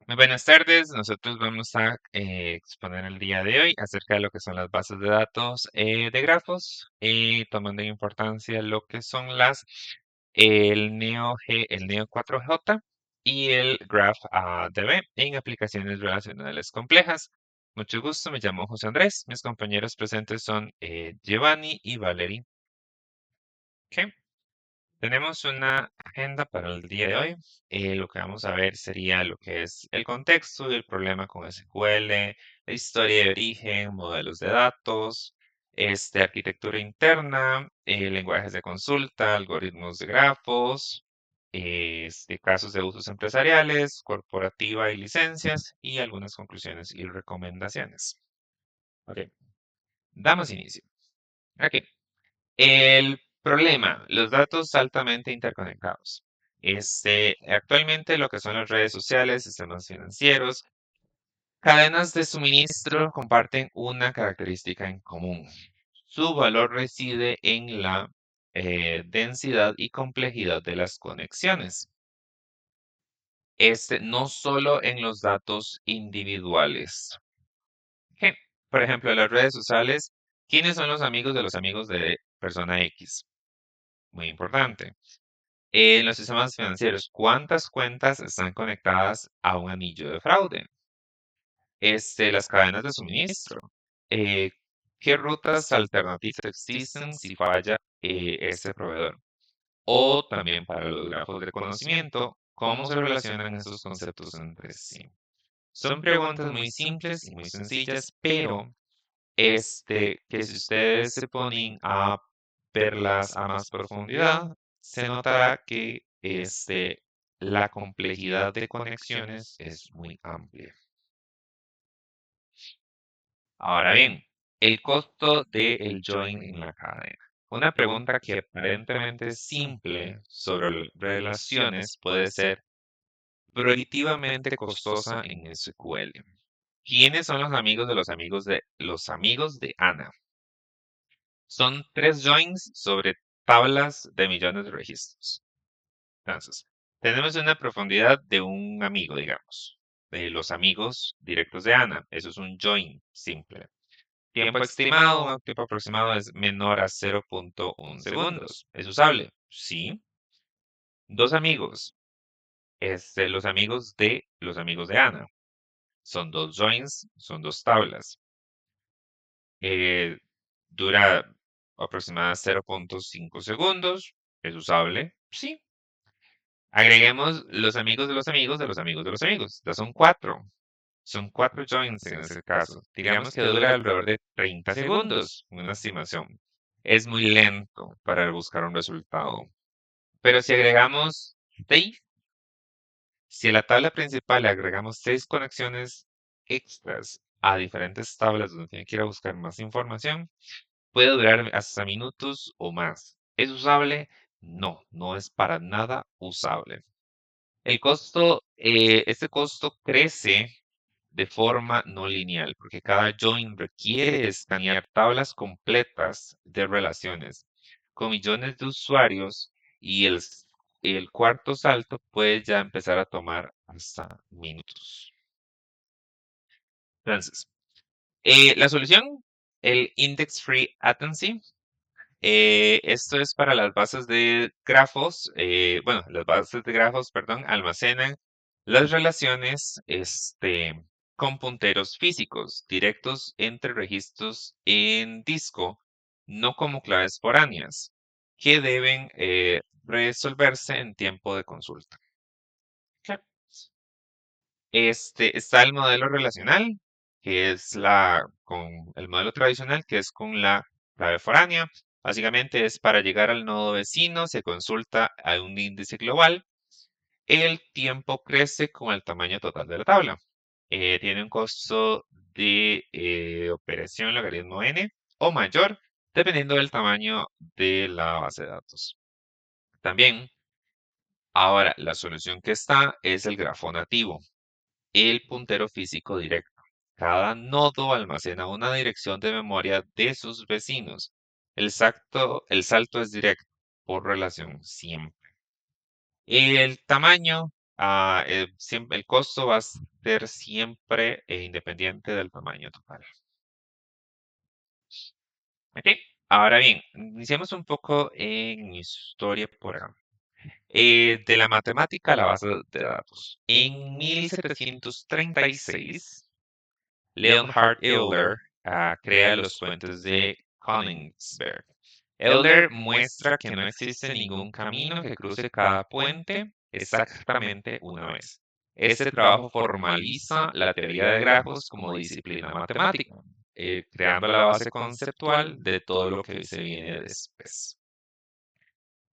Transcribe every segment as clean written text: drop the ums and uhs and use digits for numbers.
Muy buenas tardes. Nosotros vamos a exponer el día de hoy acerca de lo que son las bases de datos de grafos, tomando en importancia lo que son el Neo 4J y el Graph DB en aplicaciones relacionales complejas. Mucho gusto, me llamo José Andrés. Mis compañeros presentes son Giovanni y Valerie. Ok. Tenemos una agenda para el día de hoy. Lo que vamos a ver sería lo que es el contexto y el problema con SQL, la historia de origen, modelos de datos, arquitectura interna, lenguajes de consulta, algoritmos de grafos, casos de usos empresariales, corporativa y licencias, y algunas conclusiones y recomendaciones. Ok, damos inicio. Ok. El problema, los datos altamente interconectados. Actualmente lo que son las redes sociales, sistemas financieros, cadenas de suministro comparten una característica en común. Su valor reside en la densidad y complejidad de las conexiones. No solo en los datos individuales. Ok. Por ejemplo, en las redes sociales, ¿quiénes son los amigos de persona X? Muy importante. En los sistemas financieros, ¿cuántas cuentas están conectadas a un anillo de fraude? Las cadenas de suministro. Eh, ¿Qué rutas alternativas existen si falla ese proveedor? O también para los grafos de conocimiento, ¿cómo se relacionan esos conceptos entre sí? Son preguntas muy simples y muy sencillas, pero que si ustedes se ponen a verlas a más profundidad, se notará que la complejidad de conexiones es muy amplia. Ahora bien, el costo del join en la cadena. Una pregunta que aparentemente es simple sobre relaciones puede ser prohibitivamente costosa en SQL. ¿Quiénes son los amigos de los amigos de Ana? Son tres joins sobre tablas de millones de registros. Entonces, tenemos una profundidad de un amigo, digamos, de los amigos directos de Ana. Eso es un join simple. Tiempo estimado, un tiempo aproximado es menor a 0.1 segundos. ¿Es usable? Sí. Dos amigos. Los amigos de Ana. Son dos joins, son dos tablas. Eh, Dura aproximadamente 0.5 segundos. ¿Es usable? Sí. Agreguemos los amigos de los amigos de los amigos de los amigos. Ya son cuatro. Son cuatro joins en este caso. Digamos que dura alrededor de 30 segundos, una estimación. Es muy lento para buscar un resultado. Pero si agregamos 6, si a la tabla principal le agregamos 6 conexiones extras a diferentes tablas donde tiene que ir a buscar más información, puede durar hasta minutos o más. ¿Es usable? No, no es para nada usable. Este costo crece de forma no lineal, porque cada join requiere escanear tablas completas de relaciones con millones de usuarios y el cuarto salto puede ya empezar a tomar hasta minutos. Entonces, la solución, el Index Free Latency. Esto es para las bases de grafos, bueno, las bases de grafos, perdón, almacenan las relaciones con punteros físicos directos entre registros en disco, no como claves foráneas, que deben resolverse en tiempo de consulta. Ok. Está el modelo relacional, que es con el modelo tradicional, que es con la clave foránea. Básicamente es para llegar al nodo vecino, se consulta a un índice global. El tiempo crece con el tamaño total de la tabla. Tiene un costo de operación logaritmo n o mayor, dependiendo del tamaño de la base de datos. También, ahora, la solución que está es el grafo nativo. El puntero físico directo. Cada nodo almacena una dirección de memoria de sus vecinos. El salto es directo, por relación siempre. El tamaño el costo va a ser siempre independiente del tamaño total. Ok, ahora bien, iniciamos un poco en historia por acá. De la matemática a la base de datos. En 1736, Leonhard Euler crea los puentes de Königsberg. Euler muestra que no existe ningún camino que cruce cada puente exactamente una vez. Este trabajo formaliza la teoría de grafos como disciplina matemática, creando la base conceptual de todo lo que se viene después.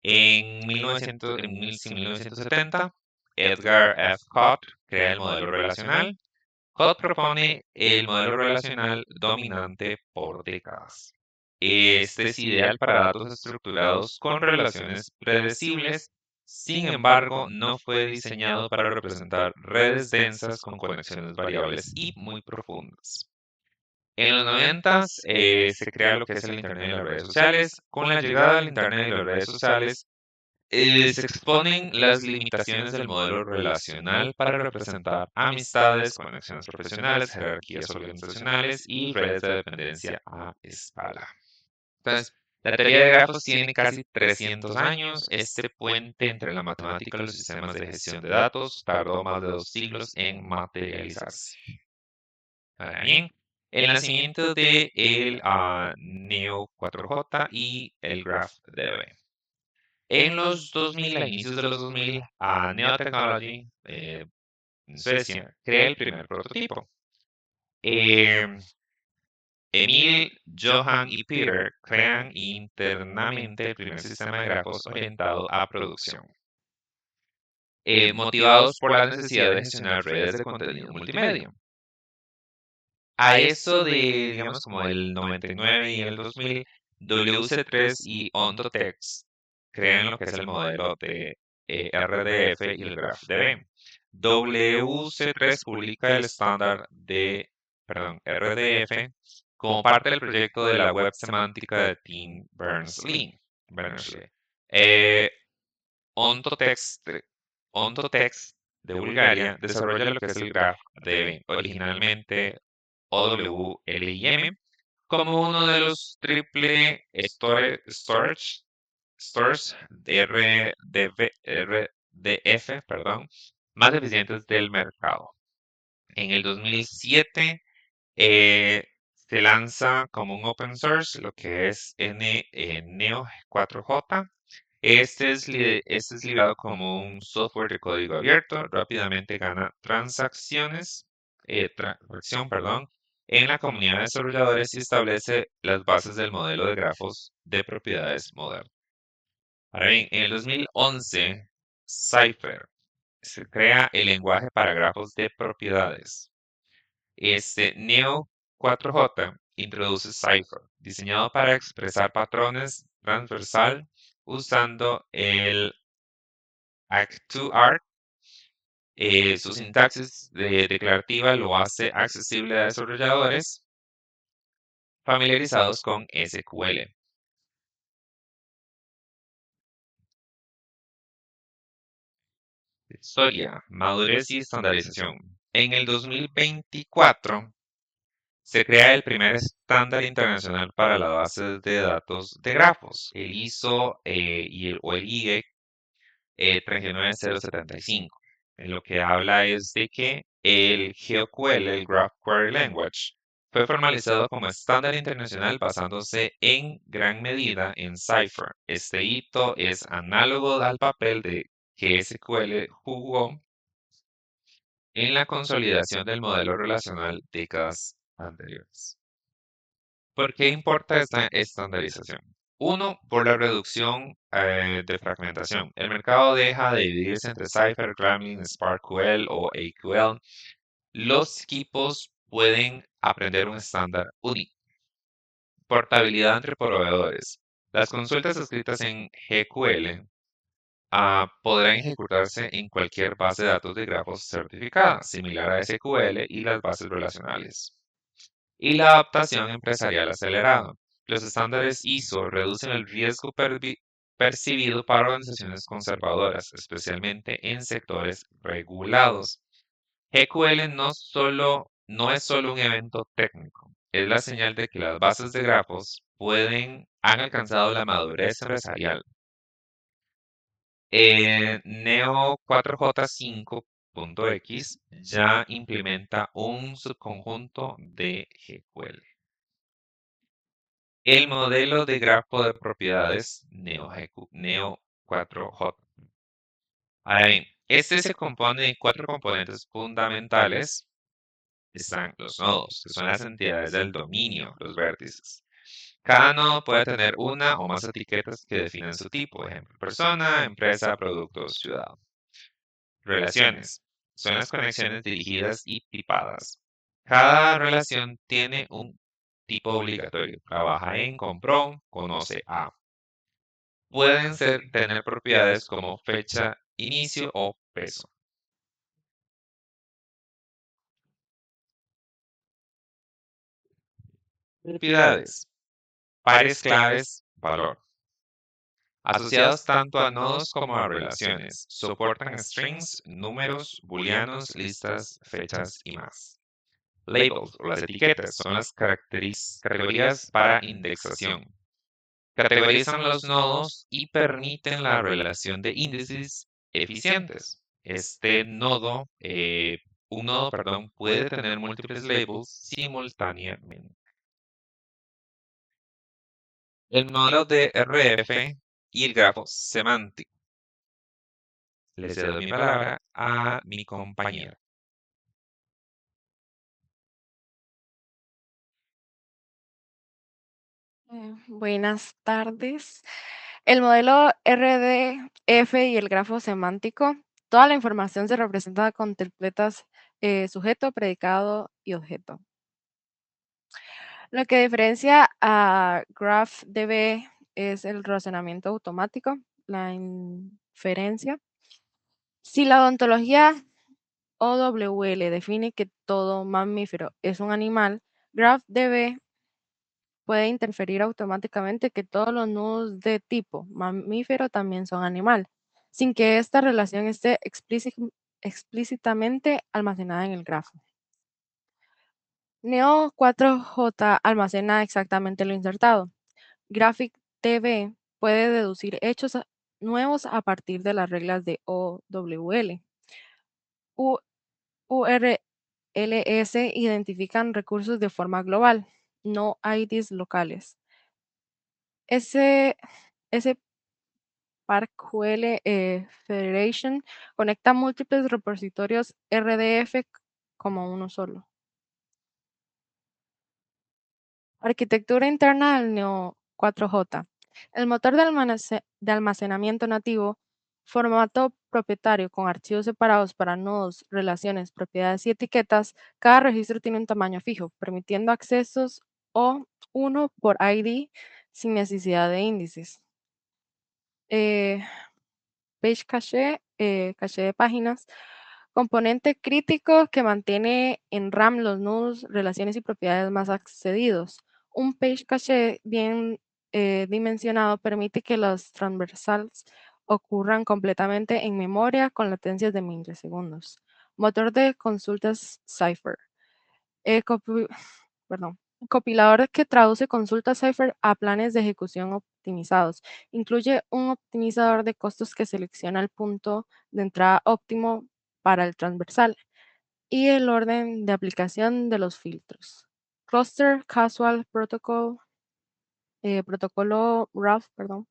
En 1970, Edgar F. Codd crea el modelo relacional. Codd propone el modelo relacional dominante por décadas. Este es ideal para datos estructurados con relaciones predecibles, sin embargo, no fue diseñado para representar redes densas con conexiones variables y muy profundas. En los 90 se crea lo que es el Internet y las redes sociales. Con la llegada del Internet y las redes sociales, se exponen las limitaciones del modelo relacional para representar amistades, conexiones profesionales, jerarquías organizacionales y redes de dependencia a escala. Entonces, la teoría de grafos tiene casi 300 años. Este puente entre la matemática y los sistemas de gestión de datos tardó más de 2 siglos en materializarse. Ahora bien, el nacimiento de el Neo 4J y el Graph DB. En los 2000, a inicios de los 2000, Neotechnology, en Suecia, crea el primer prototipo. Eh, Emil, Johan y Peter crean internamente el primer sistema de grafos orientado a producción, motivados por la necesidad de gestionar redes de contenido multimedia. A eso de, digamos, como el 99 y el 2000, WC3 y Ontotext crean lo que es el modelo de RDF y el GraphDB. WC3 publica el estándar de, perdón, RDF como parte del proyecto de la web semántica de Tim Berners-Lee. Eh, Ontotext de Bulgaria desarrolla lo que es el GraphDB, originalmente OWLIM, como uno de los triple stores de RDF, perdón, más eficientes del mercado. En el 2007 se lanza como un open source lo que es Neo 4J. Este es liberado como un software de código abierto. Rápidamente gana tracción, perdón, en la comunidad de desarrolladores y establece las bases del modelo de grafos de propiedades moderno. Ahora bien, en el 2011, Cypher se crea el lenguaje para grafos de propiedades. Neo 4J introduce Cypher, diseñado para expresar patrones transversal usando el Act2Art. Su sintaxis declarativa lo hace accesible a desarrolladores familiarizados con SQL. Historia, madurez y estandarización. En el 2024 se crea el primer estándar internacional para la base de datos de grafos, el ISO o el IE 39075. En lo que habla es de que el GeoQL, el Graph Query Language, fue formalizado como estándar internacional basándose en gran medida en Cypher. Este hito es análogo al papel de que SQL jugó en la consolidación del modelo relacional décadas anteriores. ¿Por qué importa esta estandarización? Uno, por la reducción de fragmentación. El mercado deja de dividirse entre Cypher, Gremlin, SparkQL o AQL. Los equipos pueden aprender un estándar único. Portabilidad entre proveedores. Las consultas escritas en GQL podrán ejecutarse en cualquier base de datos de grafos certificada, similar a SQL y las bases relacionales. Y la adaptación empresarial acelerada. Los estándares ISO reducen el riesgo percibido para organizaciones conservadoras, especialmente en sectores regulados. GQL no es solo un evento técnico, es la señal de que las bases de grafos han alcanzado la madurez empresarial. Neo 4J5.x ya implementa un subconjunto de GQL. El modelo de grafo de propiedades Neo 4J. Ahora bien, este se compone de 4 componentes fundamentales. Están los nodos, que son las entidades del dominio, los vértices. Cada nodo puede tener una o más etiquetas que definen su tipo, ejemplo, persona, empresa, producto, ciudad. Relaciones. Son las conexiones dirigidas y tipadas. Cada relación tiene un tipo obligatorio. Trabaja en, compró, conoce a. Pueden tener propiedades como fecha, inicio o peso. Propiedades. Pares claves, valor. Asociados tanto a nodos como a relaciones. Soportan strings, números, booleanos, listas, fechas y más. Labels o las etiquetas son las categorías para indexación. Categorizan los nodos y permiten la relación de índices eficientes. Un nodo, perdón, puede tener múltiples labels simultáneamente. El modelo de RF y el grafo semántico. Le cedo mi palabra a mi compañero. Buenas tardes. El modelo RDF y el grafo semántico, toda la información se representa con tripletas sujeto, predicado y objeto. Lo que diferencia a GraphDB es el razonamiento automático, la inferencia. Si la ontología OWL define que todo mamífero es un animal, GraphDB puede interferir automáticamente que todos los nodos de tipo mamífero también son animal, sin que esta relación esté explícitamente almacenada en el grafo. Neo 4J almacena exactamente lo insertado. GraphicDB puede deducir hechos nuevos a partir de las reglas de OWL. URLs identifican recursos de forma global, no IDs locales. Ese ParkQL Federation conecta múltiples repositorios RDF como uno solo. Arquitectura interna del Neo 4J. El motor de almacenamiento nativo, formato propietario con archivos separados para nodos, relaciones, propiedades y etiquetas, cada registro tiene un tamaño fijo, permitiendo accesos o uno por ID sin necesidad de índices. Page cache, caché de páginas, componente crítico que mantiene en RAM los nodos, relaciones y propiedades más accedidos. Un page cache bien dimensionado permite que los transversales ocurran completamente en memoria con latencias de milisegundos. Motor de consultas Cipher. Eh, copi- perdón, compilador que traduce consultas Cipher a planes de ejecución optimizados. Incluye un optimizador de costos que selecciona el punto de entrada óptimo para el transversal y el orden de aplicación de los filtros. Cluster Casual Protocol, protocolo RAF, perdón.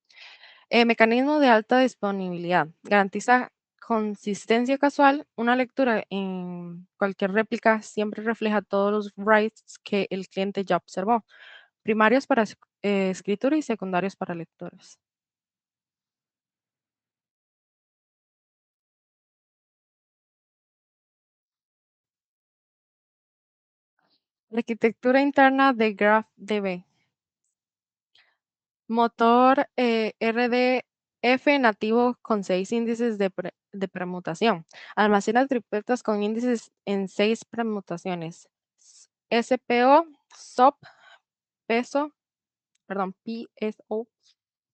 Mecanismo de alta disponibilidad. Garantiza consistencia casual. Una lectura en cualquier réplica siempre refleja todos los writes que el cliente ya observó, primarios para escritura y secundarios para lectores. La arquitectura interna de GraphDB. Motor RDF nativo con 6 índices de permutación. Almacena tripletas con índices en 6 permutaciones. SPO, SOP, PESO, perdón, PSO,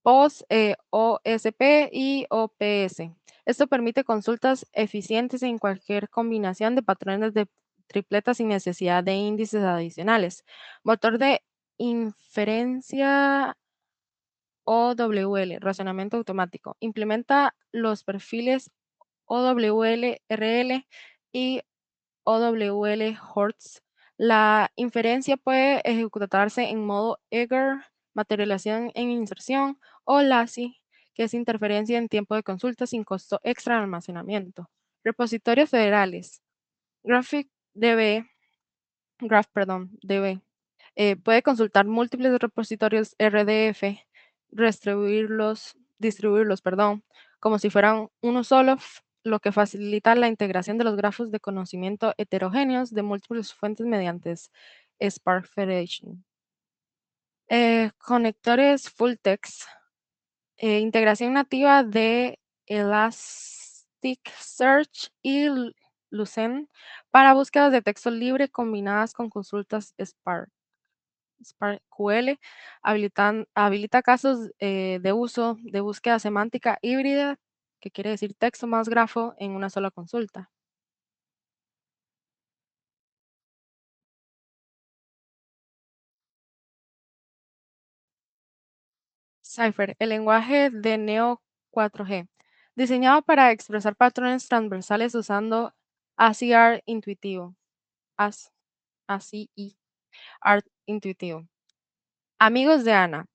POS, OSP y OPS. Esto permite consultas eficientes en cualquier combinación de patrones de tripletas sin necesidad de índices adicionales. Motor de inferencia OWL, razonamiento automático. Implementa los perfiles OWL RL y OWL Hortz. La inferencia puede ejecutarse en modo Eager, materialización en inserción, o LASI, que es interferencia en tiempo de consulta sin costo extra de almacenamiento. Repositorios federales. GraphDB, DB. Puede consultar múltiples repositorios RDF, distribuirlos, como si fueran uno solo, lo que facilita la integración de los grafos de conocimiento heterogéneos de múltiples fuentes mediante Spark Federation. Conectores full text. Integración nativa de Elasticsearch y Lucene para búsquedas de texto libre combinadas con consultas Spark. SparkQL habilita casos de uso de búsqueda semántica híbrida, que quiere decir texto más grafo en una sola consulta. Cypher, el lenguaje de Neo 4G, diseñado para expresar patrones transversales usando ACR intuitivo. AS- ACI Art intuitivo. Amigos de Ana,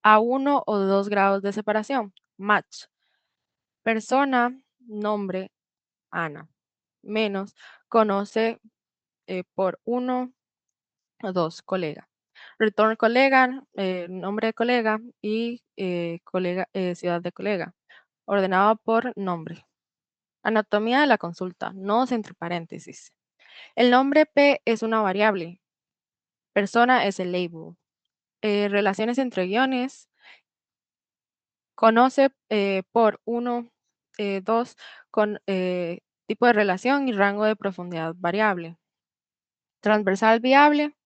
a 1 o 2 grados de separación. Match. Persona, nombre, Ana. Menos, conoce por 1 o 2, colega. Return colega, nombre de colega y colega, ciudad de colega, ordenado por nombre. Anatomía de la consulta, nodos entre paréntesis. El nombre P es una variable. Persona es el label. Relaciones entre guiones. Conoce por 1, 2, con tipo de relación y rango de profundidad variable. Transversal viable.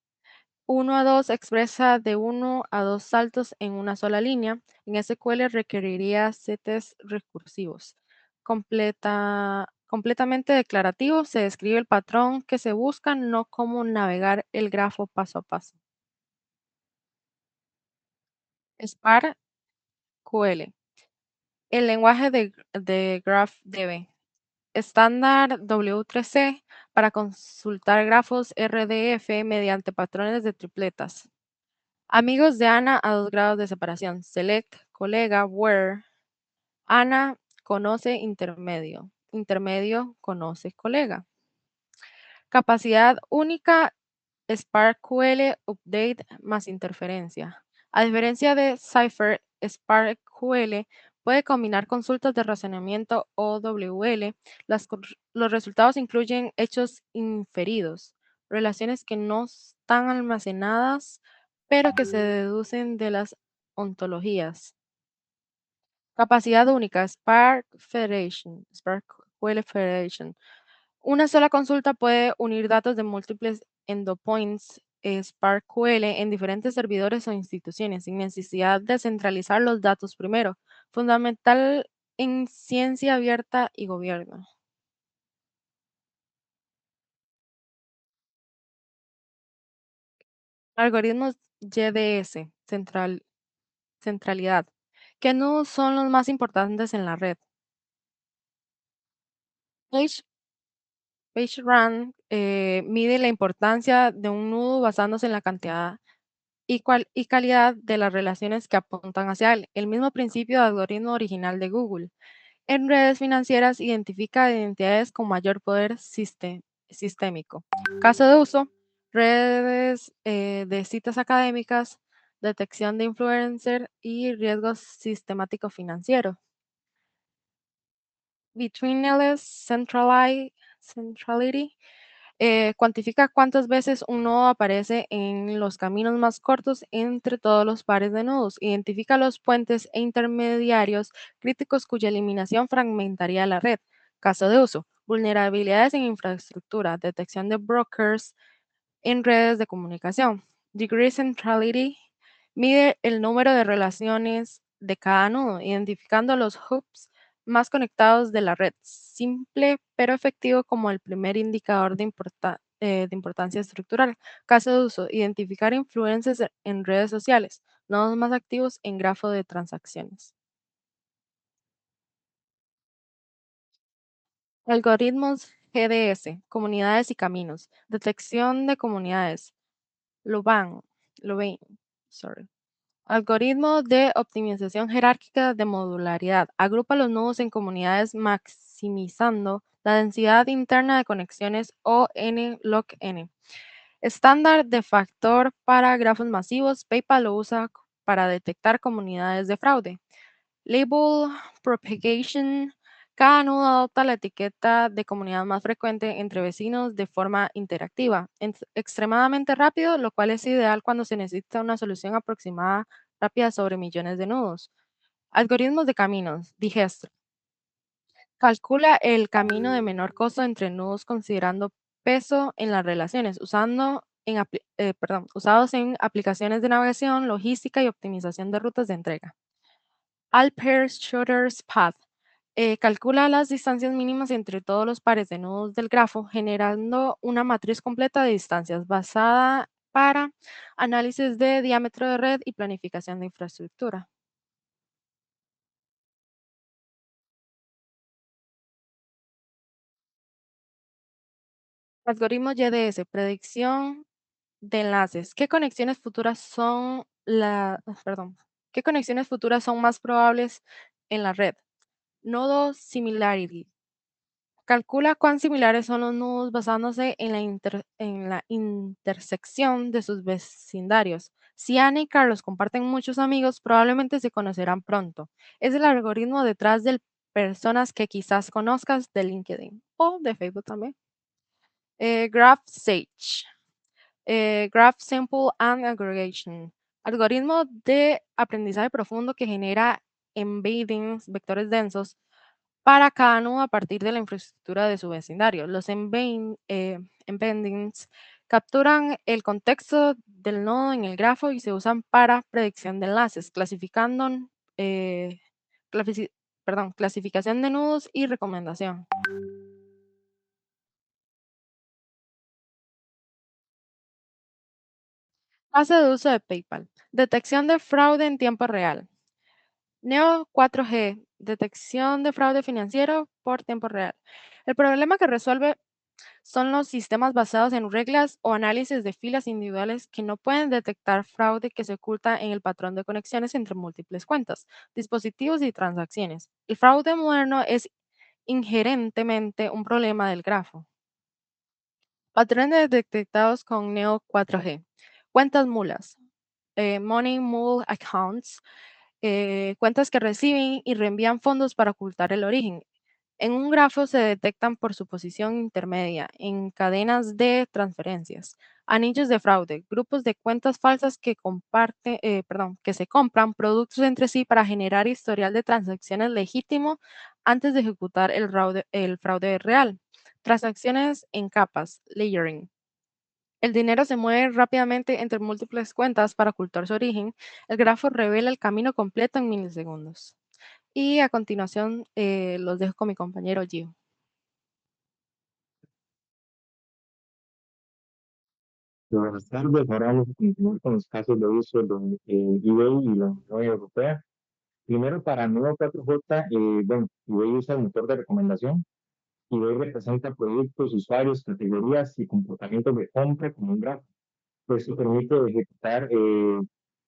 1 a 2 expresa de 1 a 2 saltos en una sola línea. En SQL requeriría setes recursivos. Completamente declarativo, se describe el patrón que se busca, no cómo navegar el grafo paso a paso. SparkQL, el lenguaje de GraphDB. Estándar W3C para consultar grafos RDF mediante patrones de tripletas. Amigos de Ana a 2 grados de separación. Select, colega, where. Ana conoce intermedio. Intermedio conoce colega. Capacidad única, SparkQL Update más interferencia. A diferencia de Cypher, SparkQL puede combinar consultas de razonamiento OWL. Los resultados incluyen hechos inferidos, relaciones que no están almacenadas, pero que se deducen de las ontologías. Capacidad única, SparkQL Federation. Una sola consulta puede unir datos de múltiples endpoints SparkQL en diferentes servidores o instituciones sin necesidad de centralizar los datos primero. Fundamental en ciencia abierta y gobierno. Algoritmos YDS, centralidad, que no son los más importantes en la red. Page, PageRank mide la importancia de un nudo basándose en la cantidad y calidad de las relaciones que apuntan hacia él. El mismo principio de algoritmo original de Google. En redes financieras identifica identidades con mayor poder sistémico. Caso de uso, redes de citas académicas, detección de influencer y riesgos sistemático financiero. Between centrality cuantifica cuántas veces un nodo aparece en los caminos más cortos entre todos los pares de nodos. Identifica los puentes e intermediarios críticos cuya eliminación fragmentaría la red. Caso de uso. Vulnerabilidades en infraestructura. Detección de brokers en redes de comunicación. Degree centrality Mide el número de relaciones de cada nodo, identificando los hubs más conectados de la red. Simple pero efectivo como el primer indicador de importancia estructural. Caso de uso, identificar influencers en redes sociales, nodos más activos en grafo de transacciones. Algoritmos GDS, comunidades y caminos. Detección de comunidades. Loban, Lobain, sorry. Algoritmo de optimización jerárquica de modularidad. Agrupa los nodos en comunidades maximizando la densidad interna de conexiones o n log n. Estándar de factor para grafos masivos. PayPal lo usa para detectar comunidades de fraude. Label propagation. Cada nodo adopta la etiqueta de comunidad más frecuente entre vecinos de forma interactiva, extremadamente rápido, lo cual es ideal cuando se necesita una solución aproximada rápida sobre millones de nodos. Algoritmos de caminos. Digest. Calcula el camino de menor costo entre nodos considerando peso en las relaciones, usados en aplicaciones de navegación, logística y optimización de rutas de entrega. Alpers Schroeder's Path. Calcula las distancias mínimas entre todos los pares de nodos del grafo, generando una matriz completa de distancias basada para análisis de diámetro de red y planificación de infraestructura. Algoritmo YDS, predicción de enlaces. ¿Qué conexiones futuras son más probables en la red? Nodo similarity. Calcula cuán similares son los nodos basándose en la intersección de sus vecindarios. Si Ana y Carlos comparten muchos amigos, probablemente se conocerán pronto. Es el algoritmo detrás de personas que quizás conozcas de LinkedIn o de Facebook también. Graph Sage. Graph Sample and Aggregation. Algoritmo de aprendizaje profundo que genera embeddings, vectores densos, para cada nodo a partir de la infraestructura de su vecindario. Los embeddings capturan el contexto del nodo en el grafo y se usan para predicción de enlaces, eh, clasifi- clasificación de nodos y recomendación. Fase de uso de PayPal. Detección de fraude en tiempo real. Neo 4G, detección de fraude financiero por tiempo real. El problema que resuelve son los sistemas basados en reglas o análisis de filas individuales que no pueden detectar fraude que se oculta en el patrón de conexiones entre múltiples cuentas, dispositivos y transacciones. El fraude moderno es inherentemente un problema del grafo. Patrones detectados con Neo 4G. Cuentas mulas. Money Mule Accounts. Cuentas que reciben y reenvían fondos para ocultar el origen. En un grafo se detectan por su posición intermedia en cadenas de transferencias. Anillos de fraude, grupos de cuentas falsas que se compran productos entre sí para generar historial de transacciones legítimo antes de ejecutar el fraude real. Transacciones en capas, layering. El dinero se mueve rápidamente entre múltiples cuentas para ocultar su origen. El grafo revela el camino completo en milisegundos. Y a continuación los dejo con mi compañero Gio. Buenas tardes, ahora vamos a continuar con los casos de uso de eBay y la Unión Europea. Primero, para Nuevo 4J, bueno, eBay usa el motor de recomendación. eBay representa productos, usuarios, categorías y comportamientos de compra como un grafo. Esto permite ejecutar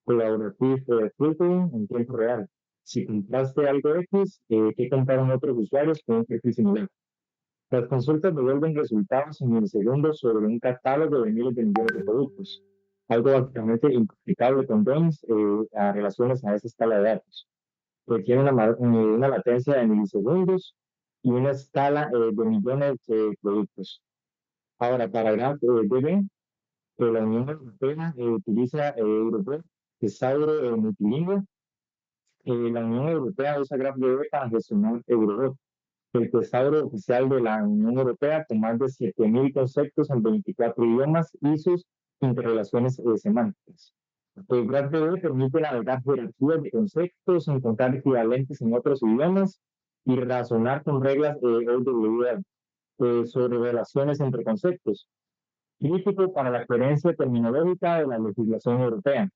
collaborative filtering en tiempo real. Si compraste algo X, ¿qué compraron otros usuarios con un perfil similar? Las consultas devuelven resultados en milisegundos sobre un catálogo de miles de millones de productos, algo básicamente incomplicable con Brains a relaciones a esa escala de datos. Requiere una latencia de milisegundos y una escala de millones de productos. Ahora, para GraphDB, la Unión Europea utiliza Eurobot, Tesauro multilingüe. La Unión Europea usa GraphDB para gestionar Eurobot, el tesauro oficial de la Unión Europea, con más de 7.000 conceptos en 24 idiomas y sus interrelaciones semánticas. El GraphDB permite navegar jerarquías de conceptos, encontrar equivalentes en otros idiomas y razonar con reglas OWL sobre relaciones entre conceptos, crítico para la coherencia terminológica de la legislación europea.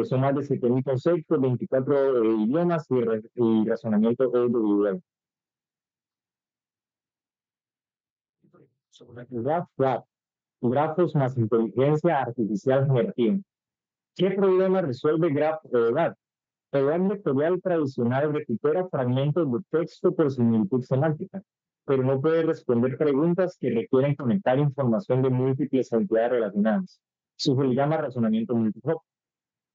Son más de 7.000 conceptos, 24 idiomas y razonamiento OWL. GraphRap, grafos más inteligencia artificial generativa. ¿Qué problema resuelve GraphRap? El gran vectorial tradicional recupera fragmentos de texto por similitud semántica, pero no puede responder preguntas que requieren conectar información de múltiples entidades relacionadas. Eso se le llama razonamiento multihop.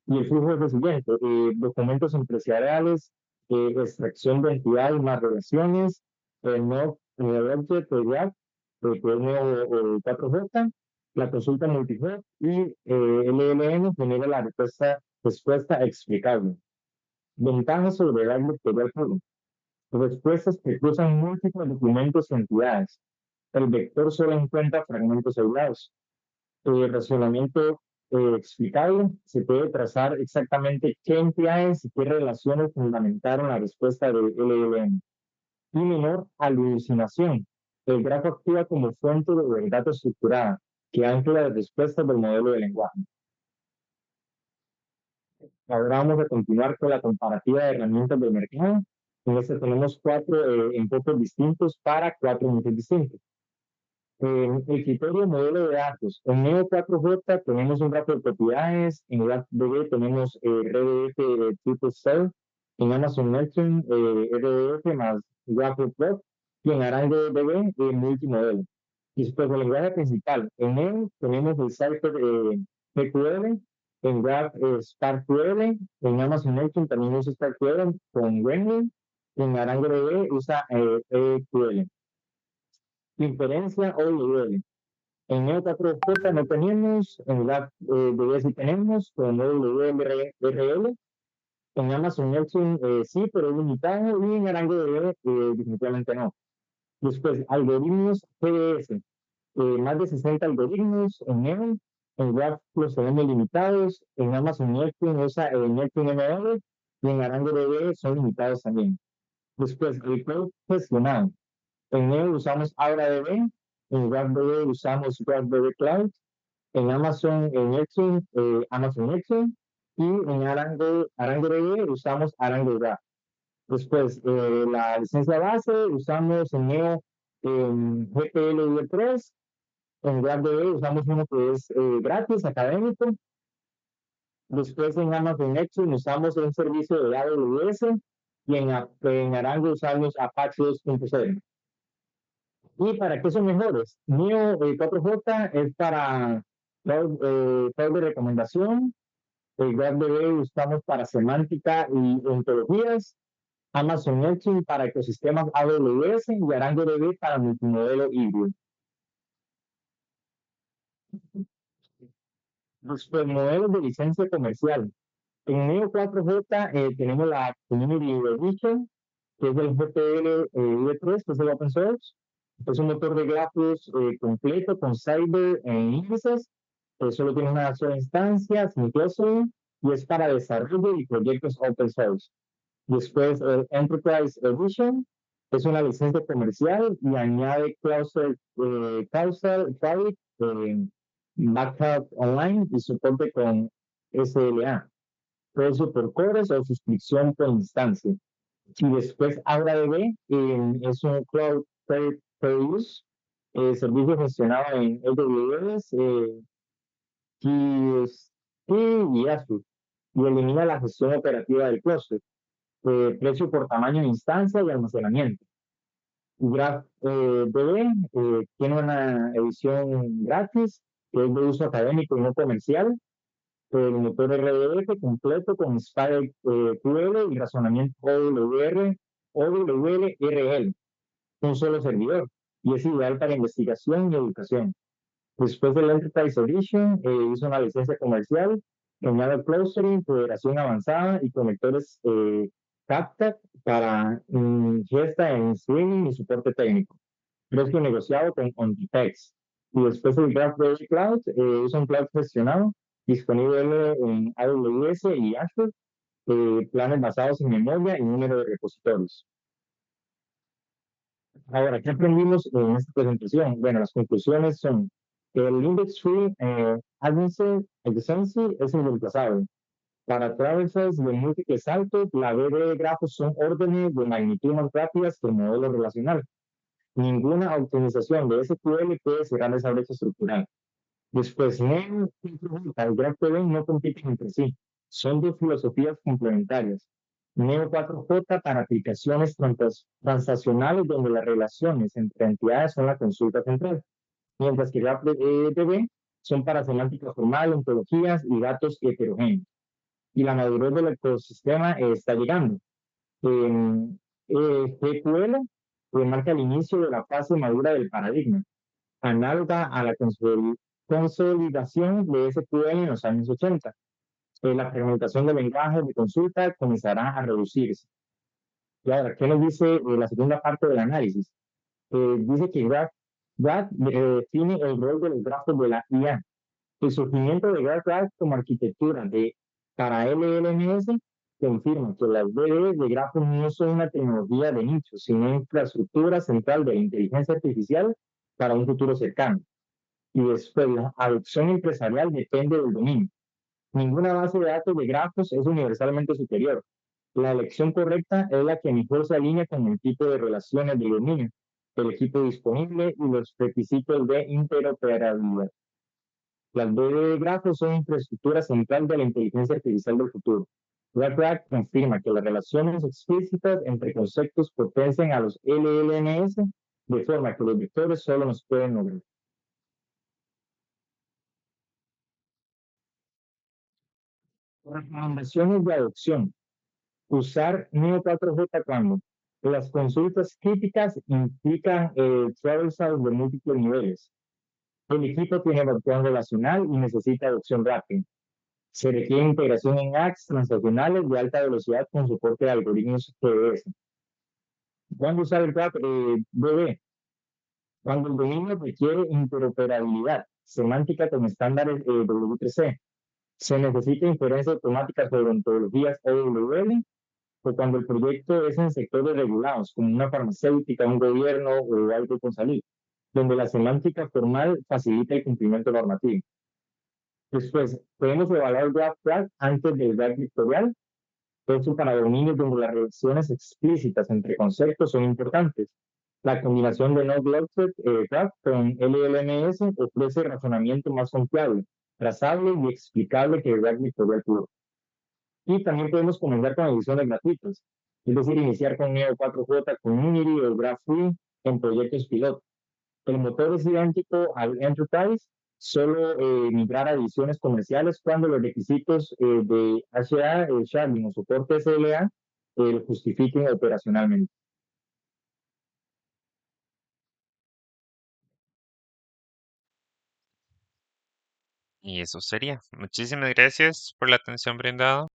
Y el flujo es lo siguiente: documentos empresariales, extracción de entidades más relaciones, no object graph, que es nuevo 4J, la consulta multihop y LLM genera la respuesta explicable. Ventajas sobre el vectorial puro. Respuestas que cruzan múltiples documentos y entidades. El vector solo encuentra fragmentos aislados. El razonamiento explicable se puede trazar exactamente qué entidades y qué relaciones fundamentaron la respuesta de LLM. Y menor alucinación. El grafo actúa como fuente de verdad estructurada que ancla las respuestas del modelo de lenguaje. Ahora vamos a continuar con la comparativa de herramientas del mercado. En este tenemos 4 enfoques distintos para 4 nichos distintos. El criterio modelo de datos. En Neo 4J tenemos un grafo de propiedades, en GraphDB tenemos RDF tipo cell, en Amazon Merchant RDF más GraphProp y en ArangoDB multimodelo. Y después el lenguaje principal. En Neo tenemos el Cypher PQL, en Graph SparkQL, en Amazon Merchant también usa SparkQL con Gremlin, en ArangoDB usa EQL. Inferencia OWL. En Neo 4J no tenemos, en GraphDB sí tenemos, con OWL. En Amazon Merchant sí, pero es limitado, y en ArangoDB definitivamente no. Después, algoritmos GDS. Más de 60 algoritmos en Neo, en Graph los tenemos limitados, en Amazon Merchant usa el Merchant ML, y en ArangoDB son limitados también. Después, el cloud gestionado. En Neo usamos AuraDB, en GraphDB usamos GraphDB Cloud, en Amazon Merchant, Amazon Merchant, y en ArangoDB usamos ArangoDB. Después, la licencia base usamos en Neo GPL-V3, en GraphDB usamos uno que es gratis, académico. Después en Amazon Merchant usamos un servicio de AWS y en Arango usamos Apache 2.0. ¿Y para qué son mejores? Neo 4J es para cloud de recomendación. El GraphDB usamos para semántica y ontologías. Amazon Merchant para ecosistemas AWS y ArangoDB para multimodelo híbrido. Los modelos de licencia comercial. En Neo 4J tenemos la Community Edition, que es el GPL V3, que es el open source. Es un motor de grafos completo con Cyber e índices. Solo tiene una sola instancia, sin clustering, y es para desarrollo y proyectos open source. Después, el Enterprise Edition es una licencia comercial y añade Causal Fabric, Backup Online y soporte con SLA, precio por cores o suscripción por instancia. Y después AuraDB es un Cloud per Use, servicio gestionado en AWS y Azure, y elimina la gestión operativa del cluster, precio por tamaño de instancia y almacenamiento. GraphDB tiene una edición gratis, que es de uso académico y no comercial. El motor RDF completo con Spire QL y razonamiento OWL-RL, un solo servidor, y es ideal para investigación y educación. Después del Enterprise Edition, hizo una licencia comercial, añade clustering, federación avanzada y conectores CapTag para gesta en streaming y soporte técnico. Precio negociado con OnText. Y después el GraphDB Cloud, es un cloud gestionado disponible en AWS y Azure, planes basados en memoria y número de repositorios. Ahora, ¿qué aprendimos en esta presentación? Bueno, las conclusiones son que el Index Tree Adjacency es irreemplazable. Para traversals de múltiples saltos, la BD de grafos son órdenes de magnitud más rápidas que el modelo relacional. Ninguna optimización de SQL puede cerrar esa brecha estructural. Después, Neo y el GraphQL no compiten entre sí. Son dos filosofías complementarias. Neo 4J para aplicaciones transaccionales donde las relaciones entre entidades son la consulta central, mientras que GraphDB son para semántica formal, ontologías y datos heterogéneos. Y la madurez del ecosistema está llegando. GQL marca el inicio de la fase madura del paradigma, análoga a la consolidación de SQL en los años 80. La fragmentación del lenguaje de consulta comenzará a reducirse. Y ahora, ¿qué nos dice la segunda parte del análisis? Dice que Graph define el rol de los grafos de la IA. El surgimiento de GraphRag como arquitectura para LLMS confirma que las BDs de grafos no son una tecnología de nicho, sino una infraestructura central de la inteligencia artificial para un futuro cercano. Y después, la adopción empresarial depende del dominio. Ninguna base de datos de grafos es universalmente superior. La elección correcta es la que mejor se alinea con el tipo de relaciones del dominio, el equipo disponible y los requisitos de interoperabilidad. Las BD de grafos son infraestructura central de la inteligencia artificial del futuro. RagRag confirma que las relaciones explícitas entre conceptos potencian a los LLMS de forma que los vectores solo nos pueden lograr. Recomendaciones de adopción. Usar Neo 4J cuando las consultas críticas implican traversal de múltiples niveles. El equipo tiene background relacional y necesita adopción rápida. Se requiere integración en ACS transaccionales de alta velocidad con soporte de algoritmos PBS. ¿Cuándo usar el BB? Cuando el dominio requiere interoperabilidad semántica con estándares W3C. Se necesita inferencia automática sobre ontologías OWL o cuando el proyecto es en sectores regulados, como una farmacéutica, un gobierno o algo con salud, donde la semántica formal facilita el cumplimiento normativo. Después, podemos evaluar GraphRag antes del Graph vectorial. Esto para dominios donde las relaciones explícitas entre conceptos son importantes. La combinación de Node-Locked Graph con LLMS ofrece razonamiento más confiable, trazable y explicable que el Graph vectorial puro. Y también podemos comenzar con ediciones gratuitas, es decir, iniciar con Neo 4J, con Unity o GraphFree en proyectos piloto. El motor es idéntico al Enterprise, solo migrar a ediciones comerciales cuando los requisitos de HA, sharding o soporte SLA lo justifiquen operacionalmente. Y eso sería. Muchísimas gracias por la atención brindada.